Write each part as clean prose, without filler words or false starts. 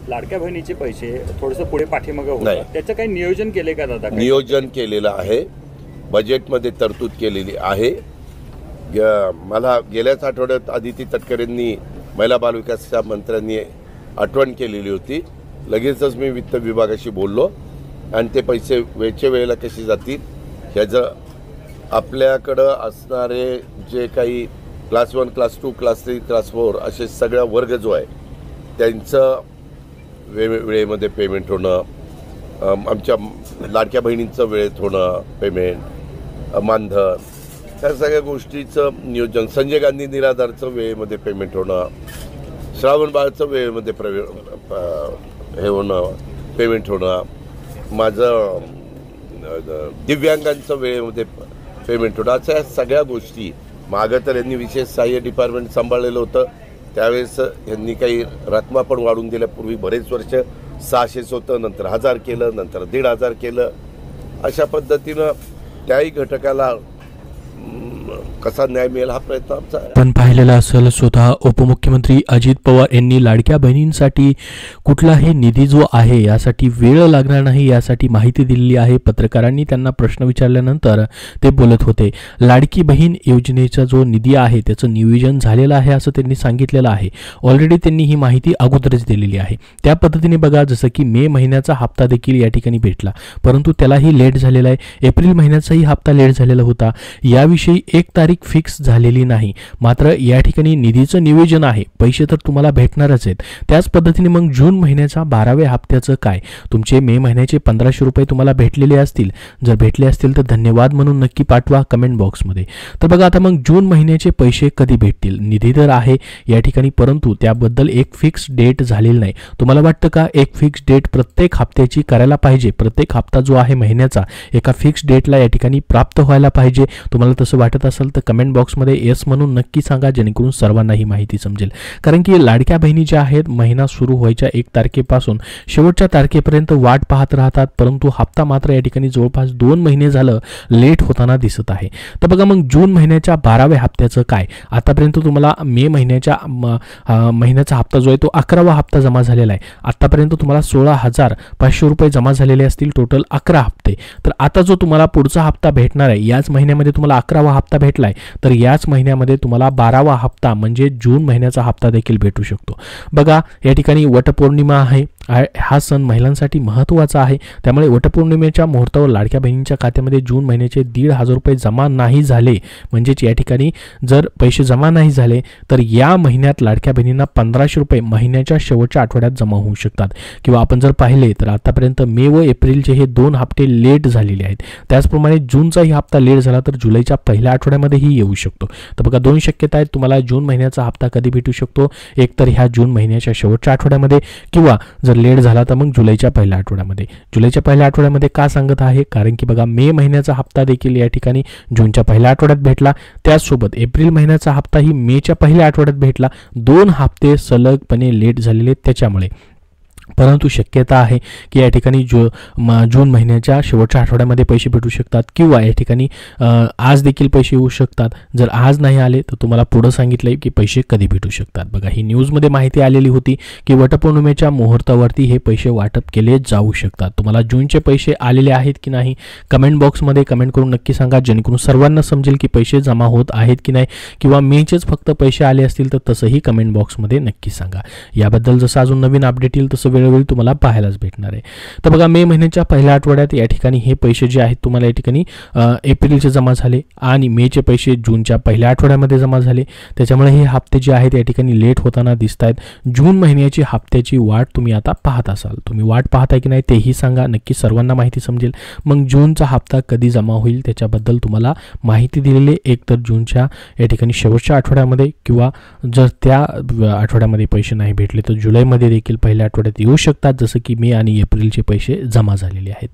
लाडक्या बहिणीचे पैसे थोडंसं पुढे पाठीमागे होतात, त्याचं काही नियोजन केले का दादा? नियोजन केलेलं आहे, बजेटमध्ये तरतूद केलेली आहे. मला गेल्याच आठवड्यात आदिती तटकरेंनी महिला बालविकासच्या मंत्र्यांनी आठवण केलेली होती. लगेचच मी वित्त विभागाशी बोललो आणि ते पैसे वेळच्या वेळेला कसे जातील ह्याचं आपल्याकडं असणारे जे काही क्लास 1, क्लास 2, क्लास 3, क्लास 4 असे सगळा वर्ग जो आहे त्यांचं वेळेमध्ये पेमेंट होणं, आमच्या लाडक्या बहिणींचं वेळेत होणं पेमेंट, मानधन, त्या सगळ्या गोष्टीचं नियोजन, संजय गांधी निराधारचं वेळेमध्ये पेमेंट होणं, श्रावण बाळचं वेळेमध्ये हे होणं पेमेंट होणं, माझं दिव्यांगांचं वेळेमध्ये पेमेंट होणं, अशा सगळ्या गोष्टी. मागं तर यांनी विशेष सहाय्य डिपार्टमेंट सांभाळलेलं होतं, त्यावेळेस यांनी काही रकमा पण वाढवून दिल्या. पूर्वी बरेच वर्ष 600 होतं, नंतर 1000 केलं, नंतर 1500 केलं. अशा पद्धतीनं त्याही घटकाला कसा न्याय मिळेल हा प्रयत्न आमचा आहे. पण पाहिलेला असेल स्वतः उपमुख्यमंत्री अजित पवार यांनी लाडक्या बहिणींसाठी कुठलाही निधी जो आहे यासाठी वेळ लागणार नाही यासाठी माहिती दिलेली आहे. पत्रकारांनी त्यांना प्रश्न विचारल्यानंतर ते बोलत होते. लाडकी बहीण योजनेचा जो निधी आहे त्याचं नियोजन झालेलं आहे असं त्यांनी सांगितलेलं आहे. ऑलरेडी त्यांनी ही माहिती अगोदरच दिलेली आहे. त्या पद्धतीने बघा, जसं की मे महिन्याचा हप्ता देखील या ठिकाणी भेटला, परंतु त्यालाही लेट झालेला आहे. एप्रिल महिन्याचाही हप्ता लेट झालेला होता. याविषयी एक तारीख फिक्स झालेली नाही. मात्र या ठिकाणी निधीचं नियोजन आहे, पैसे तर तुम्हाला भेटणारच आहेत. त्याच पद्धतीने मग जून महिन्याच्या 12व्या हप्त्याचं काय? तुमचे मे महिन्याचे 1500 रुपये तुम्हाला भेटलेले असतील, जर भेटले असतील तर धन्यवाद म्हणून नक्की पाठवा कमेंट बॉक्समध्ये. तर बघा आता मग जून महिन्याचे पैसे कधी भेटतील? निधी तर आहे या ठिकाणी, परंतु त्याबद्दल एक फिक्स डेट झालेली नाही. तुम्हाला वाटतं का एक फिक्स डेट प्रत्येक हप्त्याची करायला पाहिजे? प्रत्येक हप्ता जो आहे महिन्याचा एका फिक्स डेटला या ठिकाणी प्राप्त व्हायला पाहिजे? तुम्हाला तसं वाटत असेल तर कमेंट बॉक्समध्ये येस म्हणून नक्की सांगा, जेणेकरून सर्वांना ही माहिती समजेल. कारण की लाडक्या बहिणी ज्या आहेत महिना सुरू व्हायच्या 1 तारखेपासून शेवटच्या तारखेपर्यंत वाट पाहत राहतात, परंतु हप्ता मात्र या ठिकाणी जवळपास 2 महिने झालं लेट होताना दिसत आहे. तर बघा मग जून महिन्याच्या 12व्या हप्त्याचं काय? आतापर्यंत तुम्हाला मे महिन्याच्या महिन्याचा हप्ता जो आहे तो 11वा हप्ता जमा झालेला आहे. आतापर्यंत तुम्हाला 16,500 रुपये जमा झालेले असतील, टोटल 11 हप्ते. तर आता जो तुम्हाला पुढचा हप्ता भेटणार आहे, याच महिन्यामध्ये तुम्हाला 11वा हप्ता भेटलाय, तर याच महिन्यामध्ये तुम्हाला 12वा हप्ता म्हणजे जून महिन्याचा हप्ता देखील भेटू शकतो. बघा या ठिकाणी वटपौर्णिमा आहे, हा सण महिलांसाठी महत्त्वाचा आहे. त्यामुळे वटपौर्णिमेच्या मुहूर्तावर लाडक्या बहिणींच्या खात्यामध्ये जून महिन्याचे 1,500 रुपये जमा नाही झाले, म्हणजेच या ठिकाणी जर पैसे जमा नाही झाले तर या महिन्यात लाडक्या बहिणींना 1500 रुपये महिन्याच्या शेवटच्या आठवड्यात जमा होऊ शकतात. किंवा आपण जर पाहिले तर आतापर्यंत मे व एप्रिलचे हे 2 हप्ते लेट झालेले आहेत. त्याचप्रमाणे जूनचाही हप्ता लेट झाला तर जुलैच्या पहिल्या आठवड्यामध्येही येऊ शकतो. तर बघा 2 शक्यता आहेत. तुम्हाला जून महिन्याचा हप्ता कधी भेटू शकतो? एक तर ह्या जून महिन्याच्या शेवटच्या आठवड्यामध्ये, किंवा जर लेट झाला तर मग जुलैच्या पहिल्या आठवड्यामध्ये. जुलैच्या पहिल्या आठवड्यामध्ये का सांगत आहे? कारण की बघा मे महिन्याचा हप्ता देखील या ठिकाणी जूनच्या पहिल्या आठवड्यात भेटला, त्याचसोबत एप्रिल महिन्याचा हप्ताही मेच्या पहिल्या आठवड्यात भेटला. 2 हप्ते सलगपणे लेट झालेले त्याच्यामुळे. परंतु शक्यता आहे की या ठिकाणी जून महिन्याच्या शेवटच्या आठवड्यामध्ये पैसे भेटू शकतात, किंवा या ठिकाणी आज देखील पैसे येऊ शकतात. जर आज नाही आले तर तुम्हाला पुढं सांगितलं आहे की पैसे कधी भेटू शकतात. बघा ही न्यूजमध्ये माहिती आलेली होती की वटपौर्णिमेच्या मुहूर्तावरती हे पैसे वाटप केले जाऊ शकतात. तुम्हाला जूनचे पैसे आलेले आहेत की नाही कमेंट बॉक्समध्ये कमेंट करून नक्की सांगा, जेणेकरून सर्वांना समजेल की पैसे जमा होत आहेत की नाही, किंवा मेचेच फक्त पैसे आले असतील तर तसंही कमेंट बॉक्समध्ये नक्की सांगा. याबद्दल जसं अजून नवीन अपडेट येईल तसं वेळोवेळी तुम्हाला पाहायलाच भेटणार आहे. तर बघा मे महिन्याच्या पहिल्या आठवड्यात या ठिकाणी हे पैसे जे आहेत तुम्हाला या ठिकाणी एप्रिलचे जमा झाले आणि मेचे पैसे जूनच्या पहिल्या आठवड्यामध्ये जमा झाले. त्याच्यामुळे हे हप्ते जे आहेत या ठिकाणी लेट होताना दिसत आहेत. जून महिन्याची हप्त्याची वाट तुम्ही आता पाहत असाल, तुम्ही वाट पाहताय की नाही तेही सांगा, नक्की सर्वांना माहिती समजेल. मग जूनचा हप्ता कधी जमा होईल त्याच्याबद्दल तुम्हाला माहिती दिलेली, एक तर जूनच्या या ठिकाणी शेवटच्या आठवड्यामध्ये, किंवा जर त्या आठवड्यामध्ये पैसे नाही भेटले तर जुलैमध्ये देखील पहिल्या आठवड्यात येऊ शकतात, जसं की मे आणि एप्रिलचे पैसे जमा झालेले आहेत.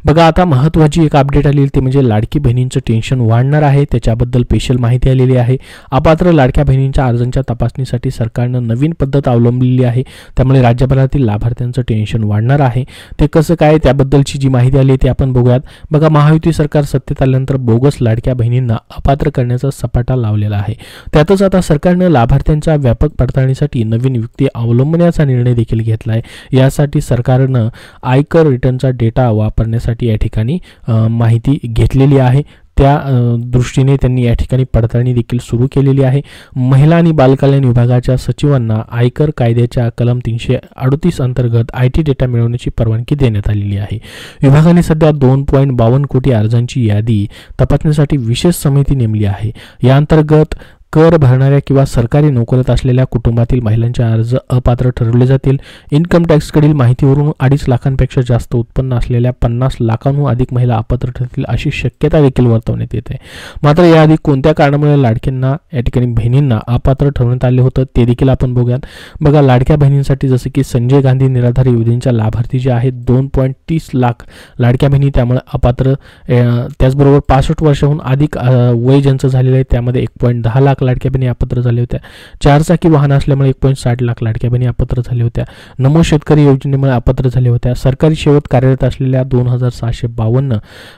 बघा आता महत्त्वाची एक अपडेट आलेली ते म्हणजे लाडकी बहिणींचं टेन्शन वाढणार आहे, त्याच्याबद्दल स्पेशल माहिती आलेली आहे. अपात्र लाडक्या बहिणींच्या अर्जांच्या तपासणीसाठी सरकारनं नवीन पद्धत अवलंबलेली आहे, त्यामुळे राज्यभरातील लाभार्थ्यांचं टेन्शन वाढणार आहे. ते कसं काय त्याबद्दलची जी माहिती आली ते आपण बघूयात. बघा महायुती सरकार सत्तेत आल्यानंतर बोगस लाडक्या बहिणींना अपात्र करण्याचा सपाटा लावलेला आहे. त्यातच आता सरकारनं लाभार्थ्यांच्या व्यापक पडताळणीसाठी नवीन युक्ती अवलंबण्याचा निर्णय देखील घेतला आहे. यासाठी सरकारनं आयकर रिटर्नचा डेटा वापरण्यासाठी या ठिकाणी माहिती घेतलेली आहे. त्या दृष्टीने त्यांनी या ठिकाणी पडताळणी देखील सुरू केलेली आहे. महिला आणि बालकल्याण विभागाच्या सचिवांना आयकर कायद्याच्या कलम 338 अंतर्गत IT डेटा मिळवण्याची परवानगी देण्यात आलेली आहे. विभागाने सध्या 2.52 कोटी अर्जांची यादी तपासण्यासाठी विशेष समिती नेमली आहे. या अंतर्गत कर भरणाऱ्या किंवा सरकारी नोकरीत असलेल्या कुटुंबातील महिलांचे अर्ज अपात्र ठरवले जातील. इन्कम टॅक्सकडील माहितीवरून 2.5 लाखांपेक्षा जास्त उत्पन्न असलेल्या 50 लाखांहून अधिक महिला अपात्र ठरतील अशी शक्यता देखील वर्तवण्यात येते. मात्र याआधी कोणत्या कारणामुळे लाडक्यांना या ठिकाणी बहिणींना अपात्र ठरवण्यात आले होतं ते देखील आपण बघूयात. बघा, लाडक्या बहिणींसाठी जसे की संजय गांधी निराधार योजनेच्या लाभार्थी जे आहेत 2.30 लाख लाडक्या बहिणी त्यामुळे अपात्र. त्याचबरोबर 65 वर्षाहून अधिक वय ज्यांचं झालेलं आहे त्यामध्ये 1.10 लाख लाडक्या बहिणी अपात्र झाल्या होत्या. 4 चाकी वाहन असल्यामुळे 1.60 लाख लाडक्या बहिणी अपात्र झाल्या होत्या. नमो शेतकरी योजनेमुळे अपात्र झाल्या होत्या. सरकारी सेवेत कार्यरत असलेल्या 2,652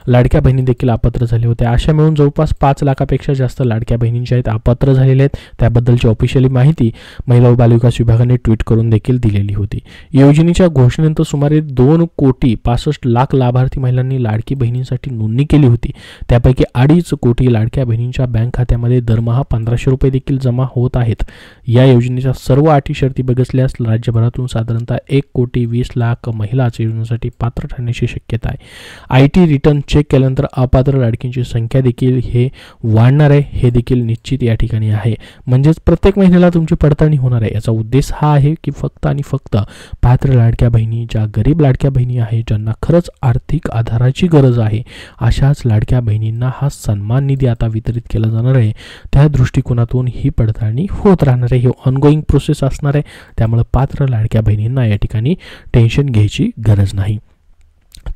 लाडक्या बहिणी देखील अपात्र झाल्या होत्या. अशा मिळून जवळपास 5 लाखापेक्षा जास्त लाडक्या बहिणींच्या आहेत अपात्र झालेल्या आहेत. त्याबद्दलची ऑफिशियली माहिती महिला व बालविकास विभागाने ट्विट करून देखील दिलेली होती. योजनेच्या घोषणेनंतर सुमारे 2,65,00,000 लाभार्थी महिलांनी लाडकी बहिणींसाठी नोंदणी केली होती. त्यापैकी 2.5 कोटी लाडक्या बहिणींच्या बँक खात्यामध्ये दरमहा 1,500 रुपये देखील जमा होत आहेत. या योजनेच्या सर्व अटी शर्ती बघितल्यास राज्यभरातून साधारणतः 1,20,00,000 महिलाच योजनेसाठी पात्र ठरण्याची शक्यता आहे. IT रिटर्न चेक केल्यानंतर अपात्र लाडकींची संख्या देखील हे वाढणार आहे हे देखील निश्चित या ठिकाणी आहे. म्हणजेच प्रत्येक महिन्याला तुमची पडताळणी होणार आहे. याचा उद्देश हा आहे की फक्त आणि फक्त पात्र लाडक्या बहिणी, ज्या गरीब लाडक्या बहिणी आहेत, ज्यांना खरंच आर्थिक आधाराची गरज आहे, अशाच लाडक्या बहिणींना हा सन्मान निधी आता वितरित केला जाणार आहे. त्या दृष्टिकोनातून ही पडताळणी होत राहणार आहे. ही ऑनगोईंग प्रोसेस असणार आहे. त्यामुळे पात्र लाडक्या बहिणींना या ठिकाणी टेन्शन घ्यायची गरज नाही.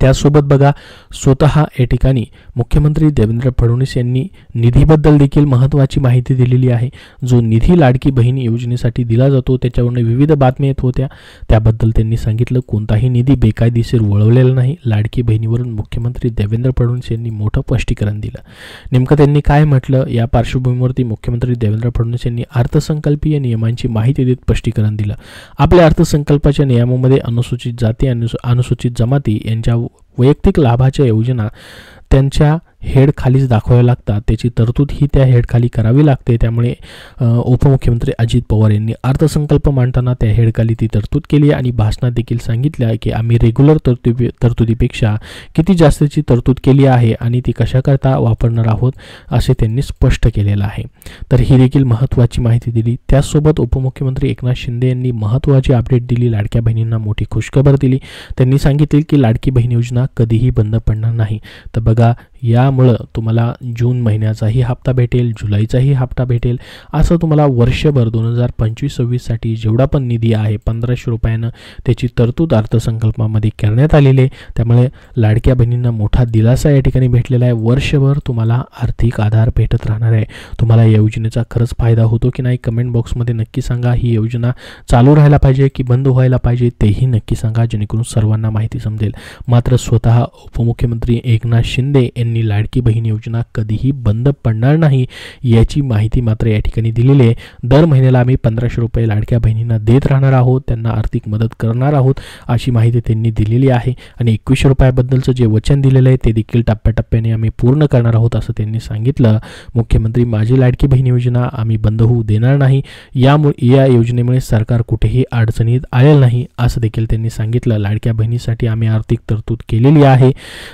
त्यासोबत बघा, स्वतः या ठिकाणी मुख्यमंत्री देवेंद्र फडणवीस यांनी निधीबद्दल देखील महत्त्वाची माहिती दिलेली आहे. जो निधी लाडकी बहीण योजनेसाठी दिला जातो त्याच्यावरून विविध बातम्या येत होत्या. त्याबद्दल त्यांनी सांगितलं कोणताही निधी बेकायदेशीर वळवलेला नाही. लाडकी बहिणीवरून मुख्यमंत्री देवेंद्र फडणवीस यांनी मोठं स्पष्टीकरण दिलं. नेमकं त्यांनी काय म्हटलं, या पार्श्वभूमीवरती मुख्यमंत्री देवेंद्र फडणवीस यांनी अर्थसंकल्पीय नियमांची माहिती देत स्पष्टीकरण दिलं. आपल्या अर्थसंकल्पाच्या नियमामध्ये अनुसूचित जाती आणि अनुसूचित जमाती यांच्या वैयक्तिक लाभाच्या योजना त्यांच्या हेड खालीच दाखवाव्या लागतात. त्याची तरतूद ही त्या हेड खाली करावी लागते. त्यामुळे उपमुख्यमंत्री अजित पवार यांनी अर्थसंकल्प मांडताना त्या हेड खाली ती तरतूद केली आणि भाषणात देखील सांगितलं की आम्ही रेग्युलर तरतुदीपेक्षा किती जास्तची तरतूद केली आहे आणि ती कशाकरता वापरणार आहोत असे त्यांनी स्पष्ट केलेलं आहे. तर ही देखील महत्त्वाची माहिती दिली. त्याचसोबत उपमुख्यमंत्री एकनाथ शिंदे यांनी महत्त्वाची अपडेट दिली. लाडक्या बहिणींना मोठी खुशखबर दिली. त्यांनी सांगितले की लाडकी बहीण योजना कधीही बंद पडणार नाही. तर बघा, यामुळं तुम्हाला जून महिन्याचाही हप्ता भेटेल, जुलैचाही हप्ता भेटेल. असं तुम्हाला वर्षभर 2025-26साठी जेवढा पण निधी आहे 1,500 रुपयानं त्याची तरतूद अर्थसंकल्पामध्ये करण्यात आलेली आहे. त्यामुळे लाडक्या बहिणींना मोठा दिलासा या ठिकाणी भेटलेला आहे. वर्षभर तुम्हाला आर्थिक आधार भेटत राहणार आहे. तुम्हाला या योजनेचा खरंच फायदा होतो की नाही कमेंट बॉक्समध्ये नक्की सांगा. ही योजना चालू राहायला पाहिजे की बंद व्हायला पाहिजे तेही नक्की सांगा, जेणेकरून सर्वांना माहिती समजेल. मात्र स्वतः उपमुख्यमंत्री एकनाथ शिंदे यांनी लाडकी बहीण योजना कधीही बंद पडणार नाही याची माहिती मात्र या ठिकाणी दिलेली आहे. दर महिन्याला आम्ही 1,500 रुपये लाडक्या बहिणींना देत राहणार आहोत, त्यांना आर्थिक मदत करणार आहोत अशी माहिती त्यांनी दिलेली आहे. आणि 2100 रुपयाबद्दलचं जे वचन दिलेलं आहे ते देखील टप्प्याटप्प्याने आम्ही पूर्ण करणार आहोत असं त्यांनी सांगितलं. मुख्यमंत्री माझी लाडकी बहीण योजना आम्ही बंद होऊ देणार नाही. या योजनेमुळे सरकार कुठेही अडचणीत आलेलं नाही असं देखील त्यांनी सांगितलं. लाडक्या बहिणीसाठी आम्ही आर्थिक तरतूद केलेली आहे.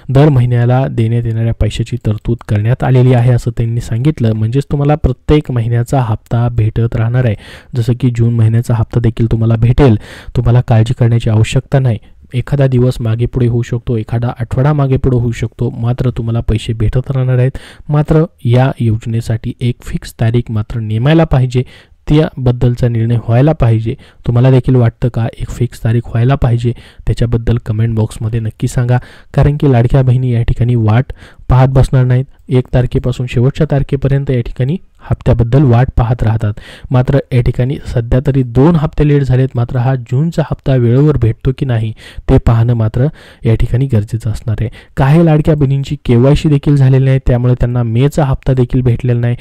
दर महिन्याला देण्यात येणाऱ्या पैशाची तरतूद करण्यात आलेली आहे असं त्यांनी सांगितलं. म्हणजेच तुम्हाला प्रत्येक महिन्याचा हप्ता भेटत राहणार आहे. जसं की जून महिन्याचा हप्ता देखील तुम्हाला भेटेल. तुम्हाला काळजी करण्याची आवश्यकता नाही. एखादा दिवस मागे पुढे होऊ शकतो, एखादा आठवडा मागे पुढे होऊ शकतो, मात्र तुम्हाला पैसे भेटत राहणार आहेत. मात्र या योजनेसाठी एक फिक्स तारीख मात्र नेमायला पाहिजे. त्याबद्दलचा निर्णय व्हायला पाहिजे. तुम्हाला देखील वाटतं का एक फिक्स तारीख व्हायला पाहिजे? त्याच्याबद्दल कमेंट बॉक्समध्ये नक्की सांगा. कारण की लाडक्या बहिणी या ठिकाणी वाट पाहत बसणार नाहीत. 1 तारखेपासून शेवटच्या तारखेपर्यंत या ठिकाणी हप्त्याबद्दल वाट पाहत राहतात. मात्र या ठिकाणी सध्या तरी 2 हप्ते लेट झालेत. मात्र हा जूनचा हप्ता वेळेवर भेटतो की नाही ते पाहणं मात्र या ठिकाणी गरजेचं असणार आहे. काही लाडक्या बहिणींची KYC देखील झालेली नाही, त्यामुळे त्यांना मेचा हप्ता देखील भेटलेला नाही.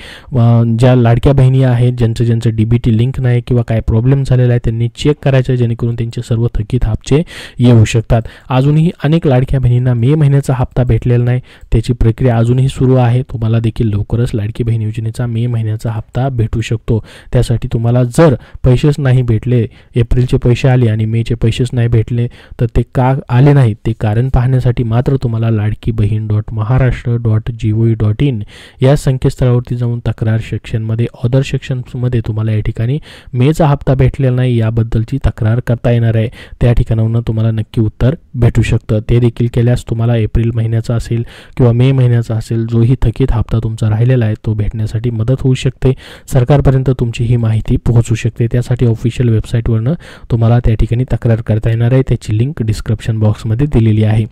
ज्या लाडक्या बहिणी आहेत ज्यांचं DBT लिंक नाही किंवा काय प्रॉब्लेम झालेला आहे त्यांनी चेक करायचं, जेणेकरून त्यांचे सर्व थकीत हप्ते येऊ शकतात. अजूनही अनेक लाडक्या बहिणींना मे महिन्याचा हप्ता भेटलेला नाही, त्याची प्रक्रिया अजूनही सुरू आहे. तुम्हाला देखील लवकरच लाडकी बहीण योजनेचा मे महिन्याचा हप्ता भेटू शकतो. त्यासाठी तुम्हाला जर पैसेच नाही भेटले, एप्रिलचे पैसे आले आणि मेचे पैसेच नाही भेटले, तर ते का आले नाहीत ते कारण पाहण्यासाठी मात्र तुम्हाला ladkibhin.maharashtra.gov.in या संकेतस्थळावरती जाऊन तक्रार सेक्शनमध्ये अदर सेक्शनमध्ये तुम्हाला या ठिकाणी मेचा हप्ता भेटलेला नाही याबद्दलची तक्रार करता येणार आहे. त्या ठिकाणाहून तुम्हाला नक्की उत्तर भेटू शकतं. ते देखील केल्यास तुम्हाला एप्रिल महिन्याचा असेल किंवा मे महिन्याचा असेल जोही थकीत हप्ता तुमचा राहिलेला आहे तो भेटण्यासाठी मदत होऊ शकते. सरकारपर्यंत तुमची ही माहिती पोहोचू शकते. त्यासाठी ऑफिशियल वेबसाईटवरनं तुम्हाला त्या ठिकाणी तक्रार करता येणार आहे. त्याची लिंक डिस्क्रिप्शन बॉक्समध्ये दिलेली आहे.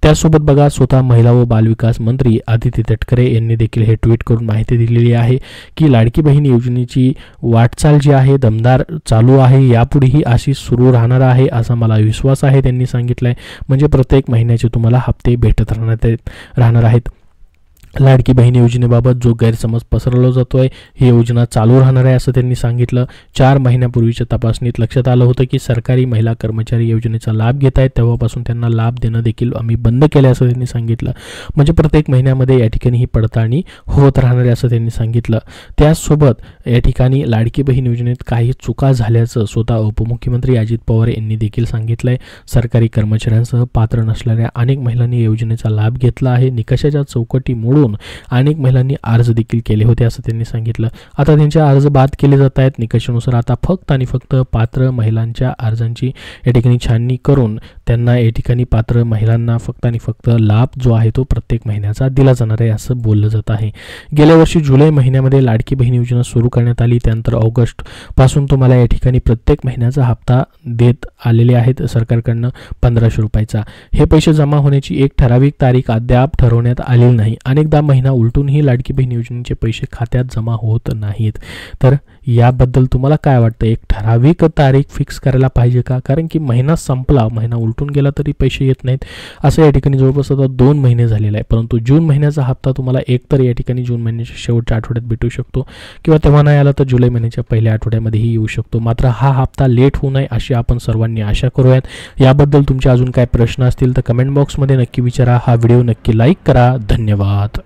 त्यासोबत बघा, स्वतः महिला व बालविकास मंत्री आदिती तटकरे यांनी देखील हे ट्विट करून माहिती दिलेली आहे की लाडकी बहीण योजनेची वाटचाल जी आहे दमदार चालू आहे, यापुढेही अशी सुरू राहणार आहे असा मला विश्वास आहे त्यांनी सांगितलंय. म्हणजे प्रत्येक महिन्याचे तुम्हाला हप्ते भेटत राहणार आहेत. लाडकी बहीण योजनेबाबत जो गैरसमज पसरवला जातोय, ही योजना चालू राहणार आहे असं त्यांनी सांगितलं. 4 महिन्यापूर्वीच्या तपासणीत लक्षात आलं होतं की सरकारी महिला कर्मचारी योजनेचा लाभ घेत आहेत, तेव्हापासून त्यांना लाभ देणं देखील आम्ही बंद केलं असं त्यांनी सांगितलं. म्हणजे प्रत्येक महिन्यामध्ये या ठिकाणी ही पडताळणी होत राहणार आहे असं त्यांनी सांगितलं. त्याचसोबत या ठिकाणी लाडकी बहीण योजनेत काही चुका झाल्याचं स्वतः उपमुख्यमंत्री अजित पवार यांनी देखील सांगितलंय. सरकारी कर्मचाऱ्यांसह पात्र नसलेल्या अनेक महिलांनी योजनेचा लाभ घेतला आहे. निकषाच्या चौकटी मोडून अनेक महिलांनी अर्ज देखील केले होते असं त्यांनी सांगितलं. आता त्यांचे अर्ज बाद केले जात आहेत. निकषानुसार आता फक्त आणि फक्त पात्र महिलांच्या अर्जांची या ठिकाणी छाननी करून त्यांना या ठिकाणी पात्र महिलांना फक्त आणि फक्त लाभ जो आहे तो प्रत्येक महिन्याचा दिला जाणार आहे असं बोललं जात आहे. गेल्या वर्षी जुलै महिन्यामध्ये लाडकी बहीण योजना सुरू करण्यात आली. त्यानंतर ऑगस्ट पासून तुम्हाला या ठिकाणी प्रत्येक महिन्याचा हप्ता देत आलेले आहेत सरकारकडनं 1500 रुपयाचा. हे पैसे जमा होण्याची एक ठराविक तारीख अद्याप ठरवण्यात आलेली नाही. अनेकदा महिना उलटूनही लाडकी बहीण योजनेचे पैसे खात्यात जमा होत नाहीत. तर याबद्दल तुम्हाला काय वाटतं, एक ठराविक तारीख फिक्स करायला पाहिजे का? कारण की महिना संपला, महिना उलटून गेला तरी पैसे येत नाहीत. असं या ठिकाणी जवळपास आता 2 महिने झालेला आहे. परंतु जून महिन्याचा हप्ता तुम्हाला एकतर या ठिकाणी जून महिन्याच्या शेवटच्या आठवड्यात भेटू शकतो किंवा तेव्हा नाही आला तर जुलै महिन्याच्या पहिल्या आठवड्यामध्येही येऊ शकतो. मात्र हा हप्ता लेट होऊ नये अशी आपण सर्वांनी आशा करूयात. याबद्दल तुमचे अजून काय प्रश्न असतील तर कमेंट बॉक्समध्ये नक्की विचारा. हा व्हिडिओ नक्की लाईक करा. धन्यवाद.